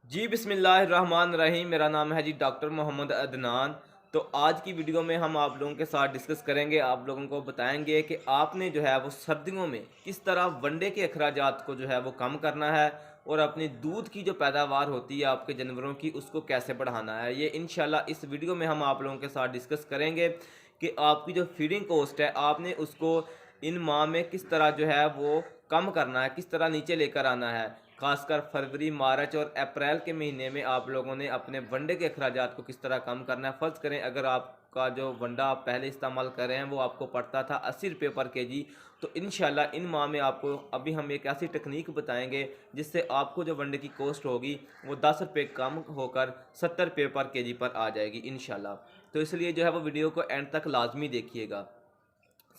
जी बिस्मिल्लाहिर्रहमानिर्रहीम। मेरा नाम है जी डॉक्टर मोहम्मद अदनान। तो आज की वीडियो में हम आप लोगों के साथ डिस्कस करेंगे, आप लोगों को बताएंगे कि आपने जो है वो सर्दियों में किस तरह वनडे के अखराजात को जो है वो कम करना है और अपनी दूध की जो पैदावार होती है आपके जानवरों की उसको कैसे बढ़ाना है। ये इंशाल्लाह इस वीडियो में हम आप लोगों के साथ डिस्कस करेंगे कि आपकी जो फीडिंग कॉस्ट है आपने उसको इन माह में किस तरह जो है वो कम करना है, किस तरह नीचे लेकर आना है। खासकर फरवरी, मार्च और अप्रैल के महीने में आप लोगों ने अपने वनडे के अखराजात को किस तरह कम करना है। फ़र्ज़ करें अगर आपका जो वनडा आप पहले इस्तेमाल कर रहे हैं वो आपको पड़ता था 80 रुपये पर केजी, तो इंशाल्लाह इन माह में आपको अभी हम एक ऐसी टेक्निक बताएंगे जिससे आपको जो वनडे की कॉस्ट होगी वो 10 रुपये कम होकर 70 रुपये पर केजी पर आ जाएगी इंशाल्लाह। तो इसलिए जो है वो वीडियो को एंड तक लाजमी देखिएगा।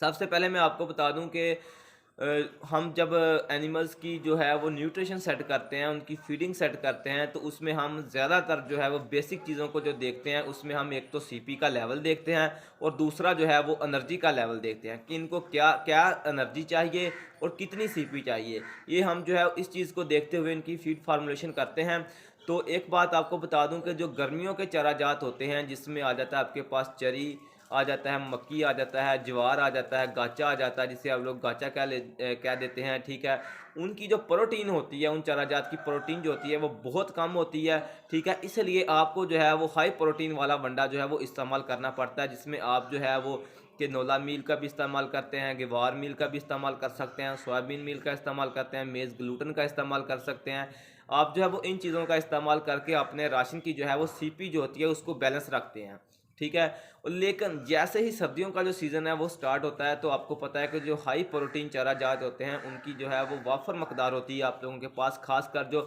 सबसे पहले मैं आपको बता दूं कि हम जब एनिमल्स की जो है वो न्यूट्रिशन सेट करते हैं, उनकी फीडिंग सेट करते हैं, तो उसमें हम ज़्यादातर जो है वो बेसिक चीज़ों को जो देखते हैं उसमें हम एक तो सीपी का लेवल देखते हैं और दूसरा जो है वो एनर्जी का लेवल देखते हैं कि इनको क्या क्या एनर्जी चाहिए और कितनी सीपी चाहिए। ये हम जो है इस चीज़ को देखते हुए इनकी फीड फार्मूलेशन करते हैं। तो एक बात आपको बता दूं कि जो गर्मियों के चाराजात होते हैं जिसमें आ जाता है आपके पास चरी, आ जाता है मक्की, आ जाता है ज्वार, आ जाता है गाचा, आ जाता है जिसे आप लोग गाचा कह देते हैं, ठीक है। उनकी जो प्रोटीन होती है, उन चाराजात की प्रोटीन जो होती है वो बहुत कम होती है, ठीक है। इसलिए आपको जो है वो हाई प्रोटीन वाला वंडा जो है वो इस्तेमाल करना पड़ता है, जिसमें आप जो है वो कि नोला मील का भी इस्तेमाल करते हैं, ग्वार मील का भी इस्तेमाल कर सकते हैं, सोयाबीन मील का इस्तेमाल करते हैं, मेज़ ग्लूटन का इस्तेमाल कर सकते हैं। आप जो है वो इन चीज़ों का इस्तेमाल करके अपने राशन की जो है वो सीपी जो होती है उसको बैलेंस रखते हैं, ठीक है। और लेकिन जैसे ही सर्दियों का जो सीज़न है वो स्टार्ट होता है तो आपको पता है कि जो हाई प्रोटीन चारा जात होते हैं उनकी जो है वो वाफर मकदार होती है आप लोगों के पास। खासकर जो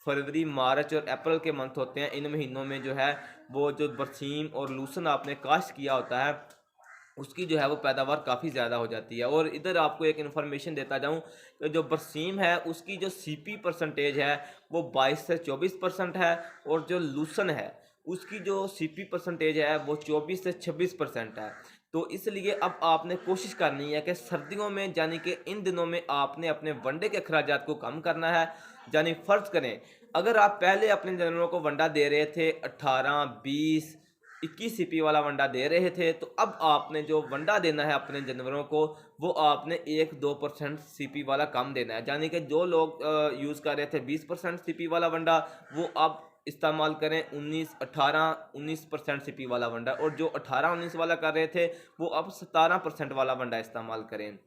फरवरी, मार्च और अप्रैल के मंथ होते हैं, इन महीनों में जो है वो जो बरसीम और लूसन आपने काश्त किया होता है उसकी जो है वो पैदावार काफ़ी ज़्यादा हो जाती है। और इधर आपको एक इन्फॉर्मेशन देता जाऊं कि जो बरसीम है उसकी जो सीपी परसेंटेज है वो 22 से 24% है और जो लूसन है उसकी जो सीपी परसेंटेज है वो 24 से 26% है। तो इसलिए अब आपने कोशिश करनी है कि सर्दियों में यानी कि इन दिनों में आपने अपने वनडे के अखराजात को कम करना है। यानी फ़र्ज़ करें अगर आप पहले अपने जानवरों को वंडा दे रहे थे 18, 20, 21 सीपी वाला वंडा दे रहे थे, तो अब आपने जो वंडा देना है अपने जानवरों को वो आपने 1-2% सीपी वाला कम देना है। यानी कि जो लोग यूज़ कर रहे थे 20% सीपी वाला वंडा वो अब इस्तेमाल करें 18-19% सीपी वाला वंडा, और जो 18-19 वाला कर रहे थे वो अब 17% वाला वंडा इस्तेमाल करें।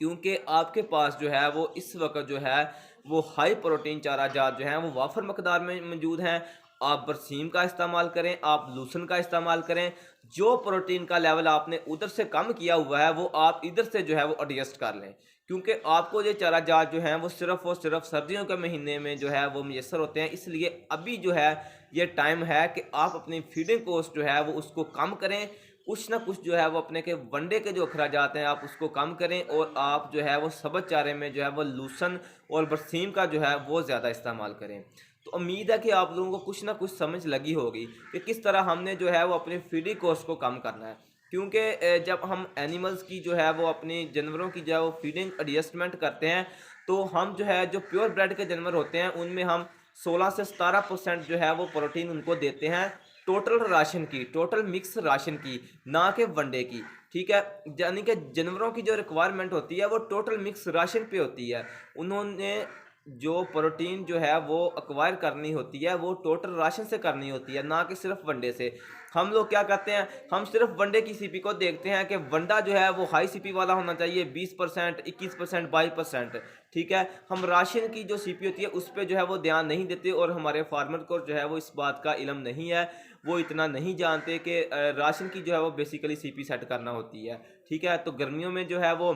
क्योंकि आपके पास जो है वो इस वक्त जो है वो हाई प्रोटीन चारा जात जो हैं वो वाफर मकदार में मौजूद हैं। आप बरसीम का इस्तेमाल करें, आप लूसन का इस्तेमाल करें। जो प्रोटीन का लेवल आपने उधर से कम किया हुआ है वो आप इधर से जो है वो एडजस्ट कर लें, क्योंकि आपको ये चारा जात जो हैं वो सिर्फ़ और सिर्फ सर्दियों के महीने में जो है वो मैसर होते हैं। इसलिए अभी जो है ये टाइम है कि आप अपनी फीडिंग कॉस्ट जो है वो उसको कम करें। कुछ ना कुछ जो है वो अपने के वनडे के जो अखराजात हैं आप उसको कम करें और आप जो है वो सबज चारे में जो है वो लूसन और बरसीम का जो है वो ज़्यादा इस्तेमाल करें। तो उम्मीद है कि आप लोगों को कुछ ना कुछ समझ लगी होगी कि किस तरह हमने जो है वो अपनी फीडिंग कॉस्ट को कम करना है। क्योंकि जब हम एनिमल्स की जो है वो अपनी जानवरों की जो है वो फीडिंग एडजस्टमेंट करते हैं तो हम जो है जो प्योर ब्रेड के जानवर होते हैं उनमें हम 16 से 17% जो है वो प्रोटीन उनको देते हैं, टोटल राशन की, टोटल मिक्स राशन की, ना कि वनडे की, ठीक है। यानी कि जानवरों की जो रिक्वायरमेंट होती है वो टोटल मिक्स राशन पे होती है। उन्होंने जो प्रोटीन जो है वो एक्वायर करनी होती है वो टोटल राशन से करनी होती है, ना कि सिर्फ वनडे से। हम लोग क्या करते हैं, हम सिर्फ वनडे की सीपी को देखते हैं कि वनडा जो है वो हाई सीपी वाला होना चाहिए, 20%, 21%, 22%, ठीक है। हम राशन की जो सीपी होती है उस पर जो है वो ध्यान नहीं देते और हमारे फार्मर को जो है वो इस बात का इल्म नहीं है, वो इतना नहीं जानते कि राशन की जो है वो बेसिकली सीपी सेट करना होती है, ठीक है। तो गर्मियों में जो है वो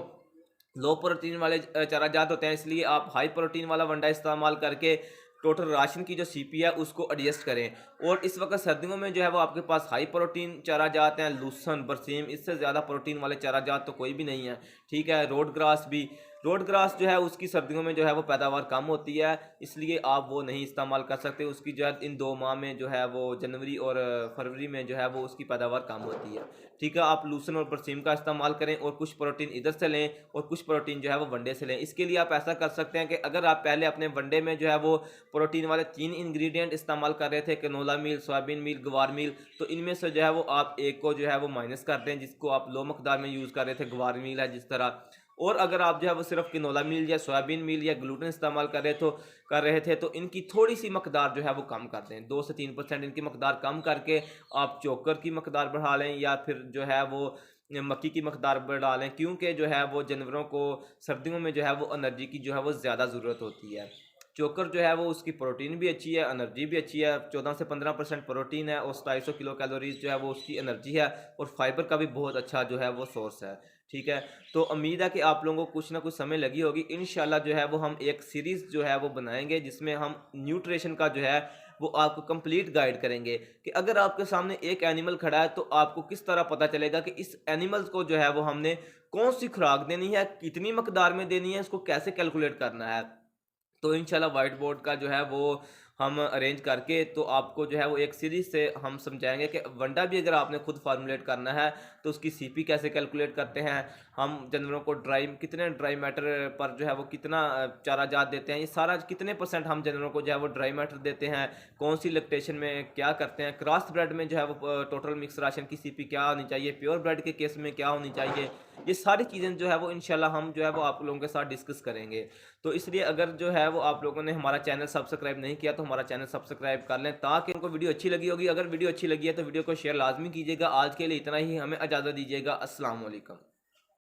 लो प्रोटीन वाले चारा जात होते हैं, इसलिए आप हाई प्रोटीन वाला वंडा इस्तेमाल करके टोटल राशन की जो सीपी है उसको एडजस्ट करें। और इस वक्त सर्दियों में जो है वो आपके पास हाई प्रोटीन चारा जात हैं, लूसन, बरसीम, इससे ज़्यादा प्रोटीन वाले चारा जात तो कोई भी नहीं है, ठीक है। रोड ग्रास भी, रोड ग्रास जो है उसकी सर्दियों में जो है वो पैदावार कम होती है, इसलिए आप वो नहीं इस्तेमाल कर सकते। उसकी जो है इन 2 माह में जो है वो जनवरी और फरवरी में जो है वो उसकी पैदावार कम होती है। ठीक है, आप लूसन और बरसीम का इस्तेमाल करें और कुछ प्रोटीन इधर से लें और कुछ प्रोटीन जो है वो वनडे से लें। इसके लिए आप ऐसा कर सकते हैं कि अगर आप पहले अपने वनडे में जो है वो प्रोटीन वाले 3 इंग्रेडिएंट इस्तेमाल कर रहे थे, कैनोला मील, सोयाबीन मील, ग्वार मील, तो इनमें से जो है वो आप एक को जो है वो माइनस कर दें, जिसको आप लो मकदार में यूज़ कर रहे थे, ग्वार मील है जिस तरह। और अगर आप जो है वो सिर्फ किनोला मील या सोयाबीन मील या ग्लूटेन इस्तेमाल कर रहे थे तो इनकी थोड़ी सी मकदार जो है वो कम कर दें, 2 से 3% इनकी मकदार कम करके आप चोकर की मकदार बढ़ा लें या फिर जो है वो मक्की की मकदार बढ़ा लें, क्योंकि जो है वो जानवरों को सर्दियों में जो है वो एनर्जी की जो है वो ज़्यादा ज़रूरत होती है। चोकर जो है वो उसकी प्रोटीन भी अच्छी है, एनर्जी भी अच्छी है, 14 से 15% प्रोटीन है और 250 किलो कैलोरीज जो है वो उसकी एनर्जी है और फाइबर का भी बहुत अच्छा जो है वो सोर्स है। ठीक है, तो उम्मीद है कि आप लोगों को कुछ ना कुछ समय लगी होगी। इंशाल्लाह जो है वो हम एक सीरीज़ जो है वो बनाएंगे जिसमें हम न्यूट्रिशन का जो है वो आपको कंप्लीट गाइड करेंगे कि अगर आपके सामने एक एनिमल खड़ा है तो आपको किस तरह पता चलेगा कि इस एनिमल्स को जो है वो हमने कौन सी खुराक देनी है, कितनी मकदार में देनी है, इसको कैसे कैलकुलेट करना है। तो इंशाल्लाह वाइट बोर्ड का जो है वो हम अरेंज करके तो आपको जो है वो एक सीरीज से हम समझाएंगे कि वंडा भी अगर आपने खुद फार्मूलेट करना है तो उसकी सीपी कैसे कैलकुलेट करते हैं, हम जानवरों को कितने ड्राई मैटर पर जो है वो कितना चारा जात देते हैं, ये सारा कितने परसेंट हम जानवरों को जो है वो ड्राई मैटर देते हैं, कौन सी लैक्टेशन में क्या करते हैं, क्रॉस ब्रेड में जो है वो टोटल मिक्स राशन की सीपी क्या होनी चाहिए, प्योर ब्रेड के केस में क्या होनी चाहिए, ये सारी चीज़ें जो है वो इंशाल्लाह हम जो है वो आप लोगों के साथ डिस्कस करेंगे। तो इसलिए अगर जो है वो आप लोगों ने हमारा चैनल सब्सक्राइब नहीं किया तो हमारा चैनल सब्सक्राइब कर लें ताकि उनको वीडियो अच्छी लगी होगी। अगर वीडियो अच्छी लगी है तो वीडियो को शेयर लाजमी कीजिएगा। आज के लिए इतना ही, हमें इजाज़त दीजिएगा। अस्सलाम वालेकुम।